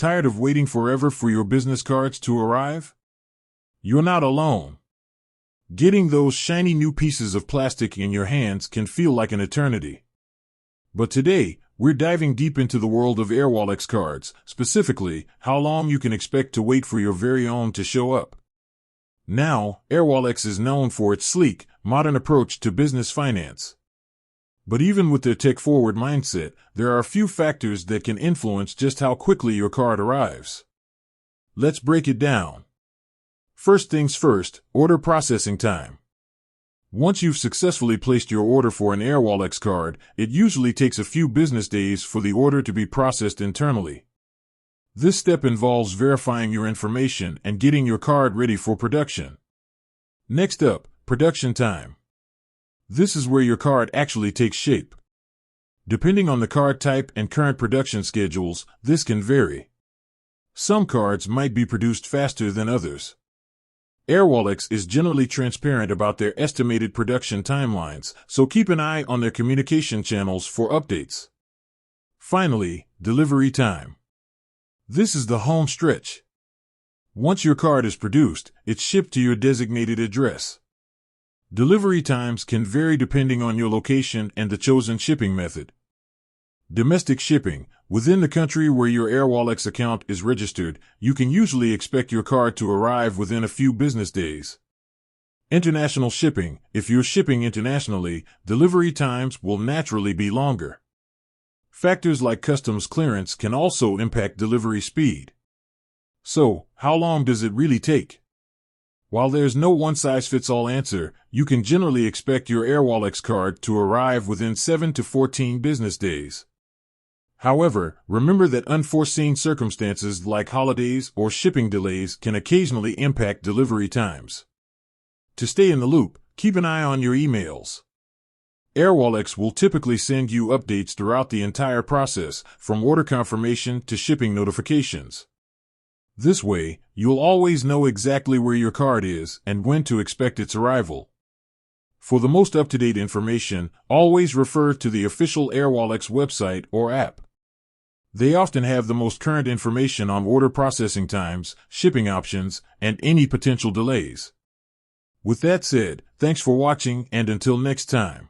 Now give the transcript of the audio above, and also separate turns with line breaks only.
Tired of waiting forever for your business cards to arrive? You're not alone. Getting those shiny new pieces of plastic in your hands can feel like an eternity. But today, we're diving deep into the world of Airwallex cards, specifically, how long you can expect to wait for your very own to show up. Now, Airwallex is known for its sleek, modern approach to business finance. But even with their tech-forward mindset, there are a few factors that can influence just how quickly your card arrives. Let's break it down. First things first, order processing time. Once you've successfully placed your order for an Airwallex card, it usually takes a few business days for the order to be processed internally. This step involves verifying your information and getting your card ready for production. Next up, production time. This is where your card actually takes shape. Depending on the card type and current production schedules, this can vary. Some cards might be produced faster than others. Airwallex is generally transparent about their estimated production timelines, so keep an eye on their communication channels for updates. Finally, delivery time. This is the home stretch. Once your card is produced, it's shipped to your designated address. Delivery times can vary depending on your location and the chosen shipping method. Domestic shipping. Within the country where your Airwallex account is registered, you can usually expect your card to arrive within a few business days. International shipping. If you're shipping internationally, delivery times will naturally be longer. Factors like customs clearance can also impact delivery speed. So, how long does it really take? While there's no one-size-fits-all answer, you can generally expect your Airwallex card to arrive within 7 to 14 business days. However, remember that unforeseen circumstances like holidays or shipping delays can occasionally impact delivery times. To stay in the loop, keep an eye on your emails. Airwallex will typically send you updates throughout the entire process, from order confirmation to shipping notifications. This way, you'll always know exactly where your card is and when to expect its arrival. For the most up-to-date information, always refer to the official Airwallex website or app. They often have the most current information on order processing times, shipping options, and any potential delays. With that said, thanks for watching, and until next time.